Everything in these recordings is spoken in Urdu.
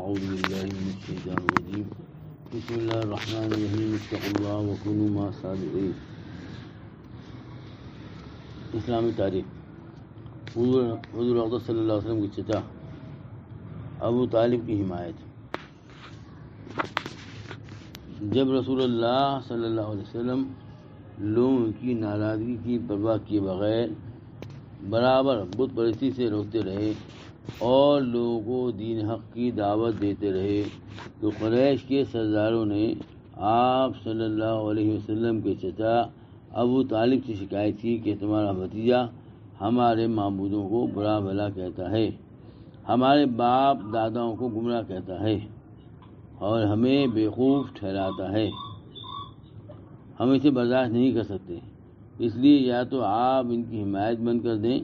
اعوذ باللہ من الشیطان الرجیم بسم اللہ الرحمن الرحیم اتقوا اللہ وکونوا مع الصادقین. اسلامی تاریخ. حضور اقدس صلی اللہ علیہ وسلم کی چچا ابو طالب کی حمایت. جب رسول اللہ صلی اللہ علیہ وسلم لوگوں کی ناراضگی کی پرواہ کیے بغیر برابر بت پرستی سے روکتے رہے اور لوگوں کو دین حق کی دعوت دیتے رہے تو قریش کے سرداروں نے آپ صلی اللہ علیہ وسلم کے چچا ابو طالب سے شکایت کی کہ تمہارا بھتیجا ہمارے معبودوں کو برا بھلا کہتا ہے، ہمارے باپ داداؤں کو گمراہ کہتا ہے اور ہمیں بیوقوف ٹھہراتا ہے. ہم اسے برداشت نہیں کر سکتے، اس لیے یا تو آپ ان کی حمایت بند کر دیں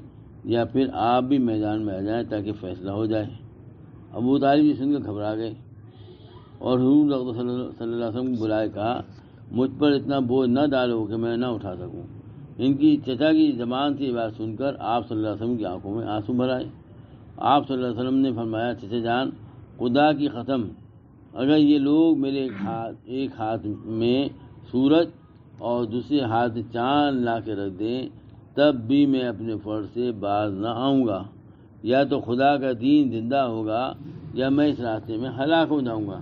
یا پھر آپ بھی میدان میں آ جائیں تاکہ فیصلہ ہو جائے. ابو طالب یہ سن کر گھبرا گئے اور حضور صلی اللہ علیہ وسلم کو بلائے کہا مجھ پر اتنا بوجھ نہ ڈالو کہ میں نہ اٹھا سکوں. ان کی چچا کی زبان سے یہ بات سن کر آپ صلی اللہ علیہ وسلم کی آنکھوں میں آنسو بھر آئے. آپ صلی اللہ علیہ وسلم نے فرمایا چچا جان، خدا کی قسم اگر یہ لوگ میرے ایک ہاتھ میں سورج اور دوسرے ہاتھ چاند لا کے رکھ دیں تب بھی میں اپنے فرض سے باز نہ آؤں گا. یا تو خدا کا دین زندہ ہوگا یا میں اس راستے میں ہلاک ہو جاؤں گا.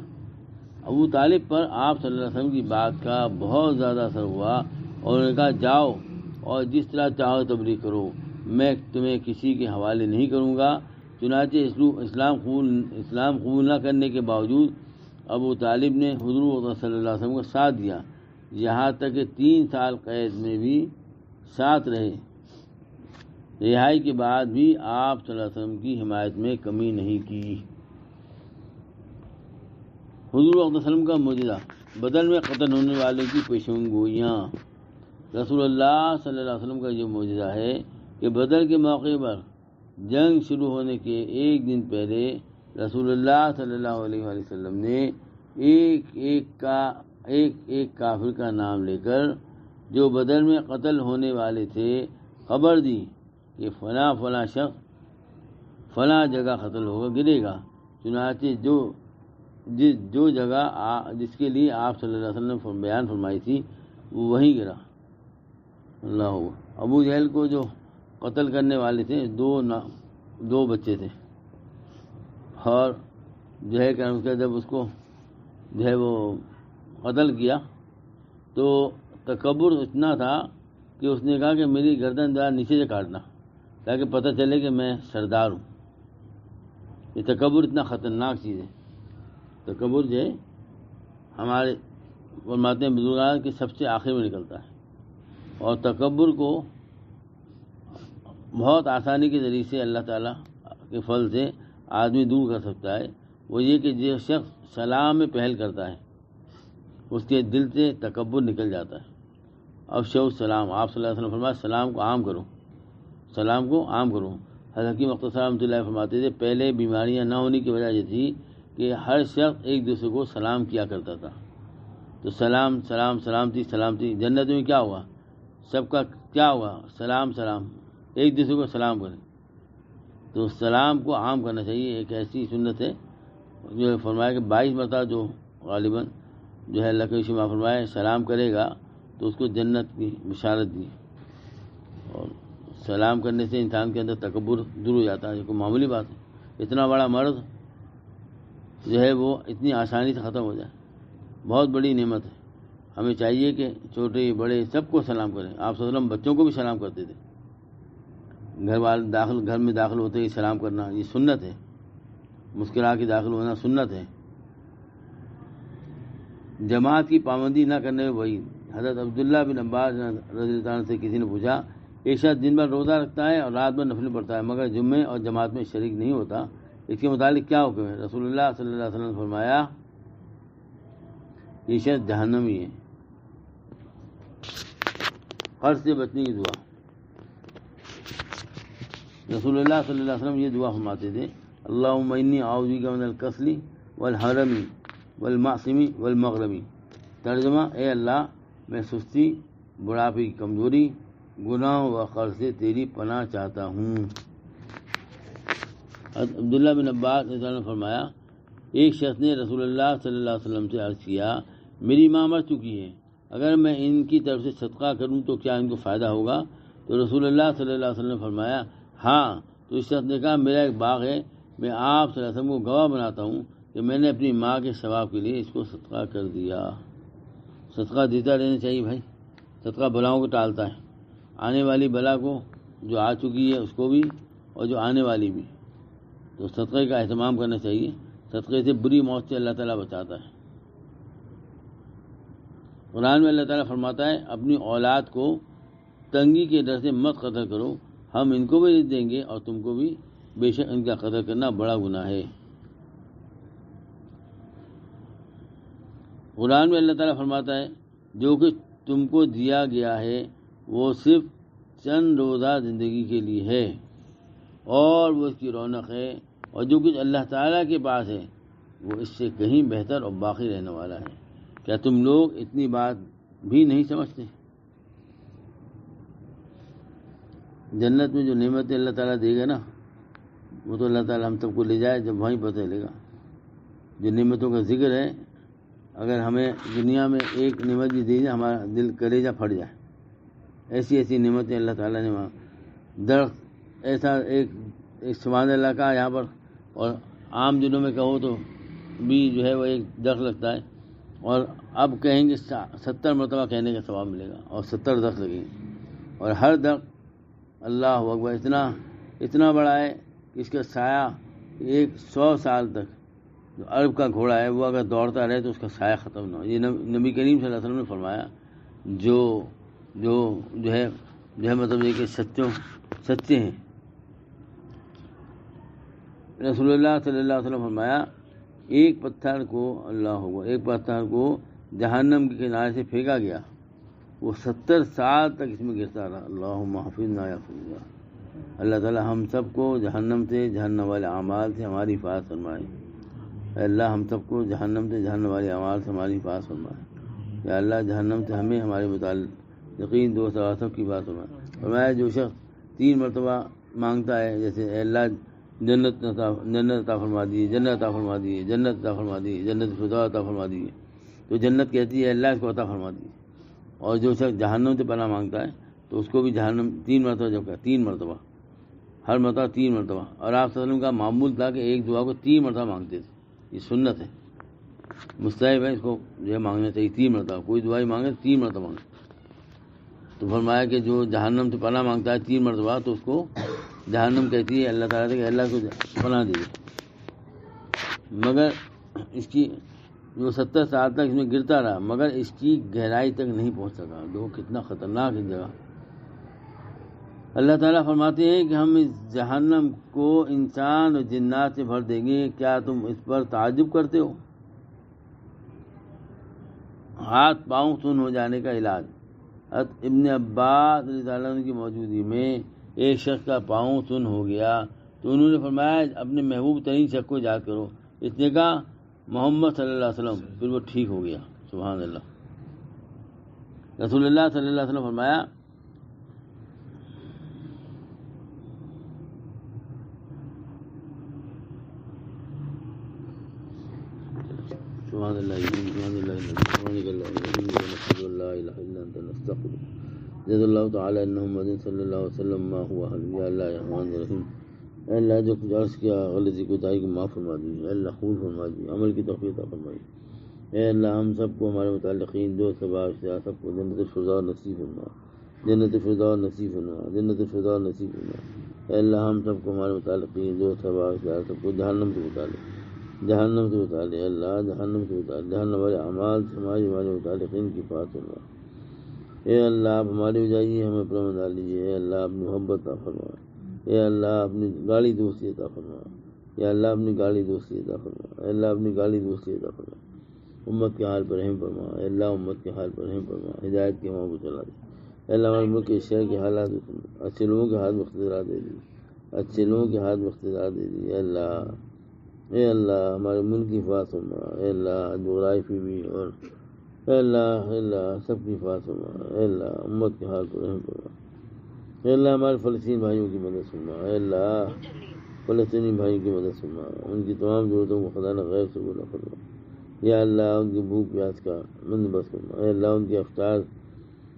ابو طالب پر آپ صلی اللہ علیہ وسلم کی بات کا بہت زیادہ اثر ہوا اور انہوں نے کہا جاؤ اور جس طرح چاہو تبلیغ کرو، میں تمہیں کسی کے حوالے نہیں کروں گا. چنانچہ اسلام قبول نہ کرنے کے باوجود ابو طالب نے حضور صلی اللہ علیہ وسلم کو ساتھ دیا، یہاں تک کہ 3 سال قید میں بھی ساتھ رہے. رہائی کے بعد بھی آپ صلی اللہ علیہ وسلم کی حمایت میں کمی نہیں کی. حضور صلی اللہ علیہ وسلم کا معجزہ. بدر میں قتل ہونے والے کی پیشن گوئیاں. رسول اللہ صلی اللہ علیہ وسلم کا یہ معجزہ ہے کہ بدر کے موقع پر جنگ شروع ہونے کے ایک دن پہلے رسول اللہ صلی اللہ علیہ وسلم نے ایک کافر کا نام لے کر جو بدر میں قتل ہونے والے تھے خبر دی کہ فلاں شخص فلاں جگہ قتل ہوگا، گرے گا. چنانچہ جو جگہ جس کے لیے آپ صلی اللہ علیہ وسلم نے بیان فرمائی تھی وہ وہیں گرا. اللہ. ابو جہل کو جو قتل کرنے والے تھے 2 بچے تھے اور جو ہے کہ جب اس کو جو ہے وہ قتل کیا تو تکبر اتنا تھا کہ اس نے کہا کہ میری گردن دار نیچے سے کاٹنا تاکہ پتہ چلے کہ میں سردار ہوں. یہ تکبر اتنا خطرناک چیز ہے. تکبر جو ہے ہمارے فرماتے ہیں بزرگان کے سب سے آخر میں نکلتا ہے اور تکبر کو بہت آسانی کے ذریعے سے اللہ تعالیٰ کے فضل سے آدمی دور کر سکتا ہے. وہ یہ کہ جو شخص سلام میں پہل کرتا ہے اس کے دل سے تکبر نکل جاتا ہے. اب سلام آپ صلی اللہ علیہ وسلم فرمایا سلام کو عام کرو، سلام کو عام کرو. حضرت حکیم مختصر رحمۃ اللہ فرماتے تھے پہلے بیماریاں نہ ہونے کی وجہ یہ تھی کہ ہر شخص ایک دوسرے کو سلام کیا کرتا تھا. تو سلام سلام سلامتی جنت میں کیا ہوا؟ سب کا کیا ہوا؟ سلام ایک دوسرے کو سلام کریں. تو سلام کو عام کرنا چاہیے. ایک ایسی سنت ہے جو فرمایا کہ 22 مرتبہ جو غالباً جو ہے اللہ کے شما فرمائے سلام کرے گا تو اس کو جنت کی بشارت دی. اور سلام کرنے سے انسان کے اندر تکبر دور ہو جاتا ہے. یہ کوئی معمولی بات ہے. اتنا بڑا مرض جو ہے وہ اتنی آسانی سے ختم ہو جائے، بہت بڑی نعمت ہے. ہمیں چاہیے کہ چھوٹے بڑے سب کو سلام کریں. آپ صلی اللہ علیہ وسلم بچوں کو بھی سلام کرتے تھے. گھر میں داخل ہوتے ہی سلام کرنا یہ سنت ہے. مسکرا کے داخل ہونا سنت ہے. جماعت کی پابندی نہ کرنے میں وہی. حضرت عبداللہ بن عباس رضی اللہ عنہ سے کسی نے پوچھا ایک شخص دن بھر روزہ رکھتا ہے اور رات بھر نفل پڑھتا ہے مگر جمعے اور جماعت میں شریک نہیں ہوتا، اس کے متعلق کیا حکم ہے؟ رسول اللہ صلی اللہ علیہ وسلم نے فرمایا یہ شخص جہنمی ہے. قرض سے بچنے کی دعا. رسول اللہ صلی اللہ علیہ وسلم یہ دعا فرماتے تھے اللہم انی اعوذ بک من الکسل والحرم والمعصم والمغرم. ترجمہ اے اللہ میں سستی، بڑھاپے کی کمزوری، گناہ و قرض سے تیری پناہ چاہتا ہوں. عبداللہ بن عباس نے فرمایا ایک شخص نے رسول اللہ صلی اللہ علیہ وسلم سے عرض کیا میری ماں مر چکی ہے، اگر میں ان کی طرف سے صدقہ کروں تو کیا ان کو فائدہ ہوگا؟ تو رسول اللہ صلی اللہ علیہ وسلم نے فرمایا ہاں۔ تو اس شخص نے کہا میرا ایک باغ ہے، میں آپ صلی اللہ علیہ وسلم کو گواہ بناتا ہوں کہ میں نے اپنی ماں کے ثواب کے لیے اس کو صدقہ کر دیا۔ صدقہ دیتا رہنا چاہیے بھائی، صدقہ بلاؤں کو ٹالتا ہے، آنے والی بلا کو جو آ چکی ہے اس کو بھی اور جو آنے والی بھی، تو صدقے کا اہتمام کرنا چاہیے۔ صدقے سے بری موت سے اللہ تعالیٰ بچاتا ہے۔ قرآن میں اللہ تعالیٰ فرماتا ہے اپنی اولاد کو تنگی کے ڈر سے مت قتل کرو، ہم ان کو بھی دیں گے اور تم کو بھی، بے شک ان کا قتل کرنا بڑا گناہ ہے۔ قرآن میں اللہ تعالیٰ فرماتا ہے جو کچھ تم کو دیا گیا ہے وہ صرف چند روزہ زندگی کے لیے ہے اور وہ اس کی رونق ہے، اور جو کچھ اللہ تعالیٰ کے پاس ہے وہ اس سے کہیں بہتر اور باقی رہنے والا ہے۔ کیا تم لوگ اتنی بات بھی نہیں سمجھتے؟ جنت میں جو نعمتیں اللہ تعالیٰ دے گا نا، وہ تو اللہ تعالیٰ ہم سب کو لے جائے جب وہیں پتہ چلے گا۔ جو نعمتوں کا ذکر ہے، اگر ہمیں دنیا میں ایک نعمت بھی دے جائے ہمارا دل کلیجہ پھٹ جائے، ایسی ایسی نعمتیں اللہ تعالیٰ نے وہاں۔ درخت ایسا ایک سبحان اللہ کا یہاں پر، اور عام دنوں میں کہو تو بھی جو ہے وہ ایک درخت لگتا ہے، اور اب کہیں گے 70 مرتبہ کہنے کا ثواب ملے گا، اور 70 درخت لگیں گے، اور ہر درخت اللہ اکبر اتنا بڑا ہے کہ اس کا سایہ 100 سال تک، جو عرب کا گھوڑا ہے وہ اگر دوڑتا رہے تو اس کا سایہ ختم نہ ہو۔ یہ نبی کریم صلی اللہ علیہ وسلم نے فرمایا، جو ہے مطلب یہ کہ سچے ہیں۔ رسول اللہ صلی اللہ علیہ وسلم فرمایا ایک پتھر کو جہنم کے کنارے سے پھینکا گیا، وہ 70 سال تک اس میں گرتا رہا۔ اللہم حفظنا یا حفظنا، اللہ تعالی ہم سب کو جہنم سے، جہنم والے اعمال سے ہماری حفاظت فرمائے۔ اے اللہ ہم سب کو جہنم سے، جہنم والے اعمال سے ہماری حفاظت فرمائے۔ یا اللہ جہنم سے ہمیں ہمارے متعلق یقین دو سواسب کی بات فرمائے۔ فرمایا جو شخص 3 مرتبہ مانگتا ہے، جیسے اے اللہ جنت عطا فرما دیجیے، جنت عطا فرما دیجیے، جنت عطا فرما دیجیے، جنت فضا عطا فرما دیجیے، تو جنت کہتی ہے اللہ اس کو عطا فرما دیجیے۔ اور جو شخص جہنم سے پناہ مانگتا ہے تو اس کو بھی جہنم 3 مرتبہ، جب کہ 3 مرتبہ، ہر مرتبہ 3 مرتبہ۔ اور آپ صلی اللہ علیہ وسلم کا معمول تھا کہ ایک دعا کو 3 مرتبہ مانگتے تھے، یہ سنت ہے، مستحب ہے، اس کو جو ہے مانگنا چاہیے 3 مرتبہ۔ کوئی دعائی مانگے 3 مرتبہ مانگے۔ تو فرمایا کہ جو جہنم سے پناہ مانگتا ہے 3 مرتبہ تو اس کو جہنم کہتی ہے اللہ تعالیٰ سے کہ اللہ کو پناہ دیجیے، مگر اس کی جو 70 سال تک اس میں گرتا رہا، مگر اس کی گہرائی تک نہیں پہنچ سکا۔ دو کتنا خطرناک ہے جگہ۔ اللہ تعالیٰ فرماتے ہیں کہ ہم اس جہنم کو انسان اور جنات سے بھر دیں گے، کیا تم اس پر تعجب کرتے ہو؟ ہاتھ پاؤں سن ہو جانے کا علاج۔ ابن عباس رضی اللہ عنہ کی موجودگی میں ایک شخص کا پاؤں سن ہو گیا تو انہوں نے فرمایا اپنے محبوب ترین شخص کو یاد کرو۔ اس نے کہا محمد صلی اللہ علیہ وسلم، پھر وہ ٹھیک ہو گیا۔ سبحان اللہ۔ رسول اللہ صلی اللہ علیہ وسلم فرمایا سبحان اللہ سبحان اللہ سبحانک اللہم وبحمدک نشہد ان لا الہ الا انت نستغفرک۔ جزا اللہ تعالی ان محمد صلی اللہ علیہ وسلم ما ہوا اہل۔ یا اللہ یا رحمان الرحیم، اے اللہ جو کچھ عرض کیا غلطی کوتاہی کو معاف فرما دیجیے، اے اللہ قبول فرما دیجیے، عمل کی توفیق عطا فرمائیے۔ اے اللہ ہم سب کو، ہمارے متعلقین، دوست احباب، سب کو جنت الفردوس نصیب فرما، جنت الفردوس نصیب فرما، جنت الفردوس نصیب فرما۔ اے اللہ ہم سب کو، ہمارے متعلقین، دوست احباب، سب کو جہنم سے بچا لے، جہنم سے بتا لے اللہ، جہنم سے بتا لے، جہنم والے اعمال سے ہمارے متعلقین کی حفاظت فرما۔ اے اللہ آپ ہمارے بجائیے، ہمیں اپنا بنا لیجیے۔ اے اللہ اپنی محبت عطا فرما، اے اللہ اپنی گاڑی دوستی عطا فرما، یا اللہ اپنی گاڑی دوستی عطا فرما، اے اللہ اپنی گاڑی دوستی عطا فرما۔ امت کے حال پر رحم فرما، اے اللہ امت کے حال پر رحم فرما، ہدایت کے ماں کو چلا دے۔ اے اللہ ہمارے ملک کے شہر کے حالات اچھے لوگوں کے ہاتھ میں اقتدار دے دیجیے، اچھے لوگوں کے ہاتھ میں اقتدار دے دیجیے۔ اے اللہ، اے اللہ ہمارے ملک کی حفاظت فرما، اے اللہ جغرافی بھی، اور اے اللہ سب کی حفاظت فرما۔ اے اللہ امت کے حال پر رحم فرما، اے اللہ ہمارے فلسطین بھائیوں کی مدد فرما۔ اے اللہ فلسطینی بھائی کی مدد فرما، ان کی تمام ضرورتوں کو خزانہ غیب سے پورا فرما، یا اللہ ان کی بھوک پیاس کا بندوبست فرما، اے اللہ ان کی افطار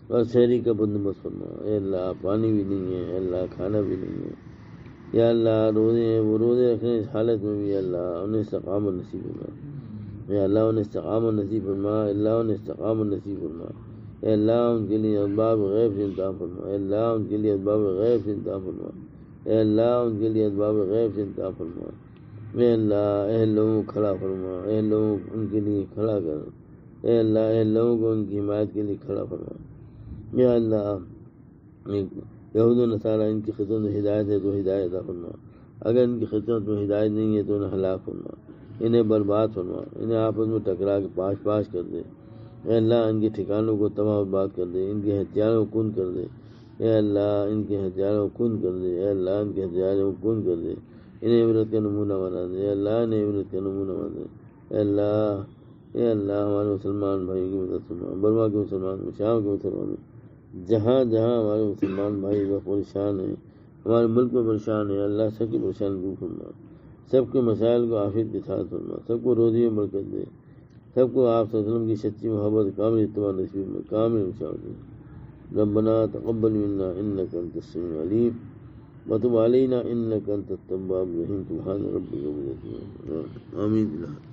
اور سحری کا بندوبست فرما، اے اللہ پانی بھی نہیں ہے، اے اللہ کھانا بھی نہیں ہے، یا اللہ روزے ہیں وہ روزے رکھنے اس حالت میں بھی یا اللہ انہیں استقامت نصیب فرما، یا اللہ انہیں استقامت نصیب فرما، اے اللہ انہیں استقامت نصیب فرما، اے اللہ ان کے لیے اسباب غیب سے انتظام فرما، اے اللہ ان کے لیے اسباب غیب سے انتظام فرما، اے اللہ ان کے لیے اسباب غیب سے انتظام فرما، اے اللہ اہل لوگوں کو کھڑا فرما، اہل لوگوں کو ان کے لیے کھڑا کر، اے اللہ اہل لوگوں کو ان کی حمایت کے لیے کھڑا فرما، یا اللہ یہود و نصارہ ان کی خدمت میں ہدایت ہے تو ہدایت عطا فرما، اگر ان کی خدمت میں ہدایت نہیں ہے تو انہیں ہلاک فرما، انہیں برباد فرما، انہیں آپس میں ٹکرا کے پاش پاش کر دے، اے اللہ ان کے ٹھکانوں کو تباہ و برباد کر دے، ان کے ہتھیاروں کو کن کر دے، اے اللہ ان کے ہتھیاروں کو کن کر دے، اے اللہ ان کے ہتھیاروں کو کن کر دے، انہیں عبرت کا نمونہ بنا دے، اے اللہ انہیں عبرت کا نمونہ بنا دے، اے اللہ ہمارے مسلمان بھائی کی مدد فرما، برما کے مسلمان، شام کے مسلمان، جہاں جہاں ہمارے مسلمان بھائی وہ پریشان ہیں، ہمارے ملک میں پریشان ہیں، اللہ سب کی پریشانی دور فرما، سب کے مسائل کو عافیت کے ساتھ فرما، سب کو روزی میں برکت دے، سب کو آپ صلی اللہ علیہ وسلم کی سچی محبت کامل اتباع نصیب میں کامل مشاہد دے۔ ربنا تقبل منا انك انت السميع العليم وتب علينا انك انت التواب الرحيم سبحان ربك رب العزة عما يصفون آمين.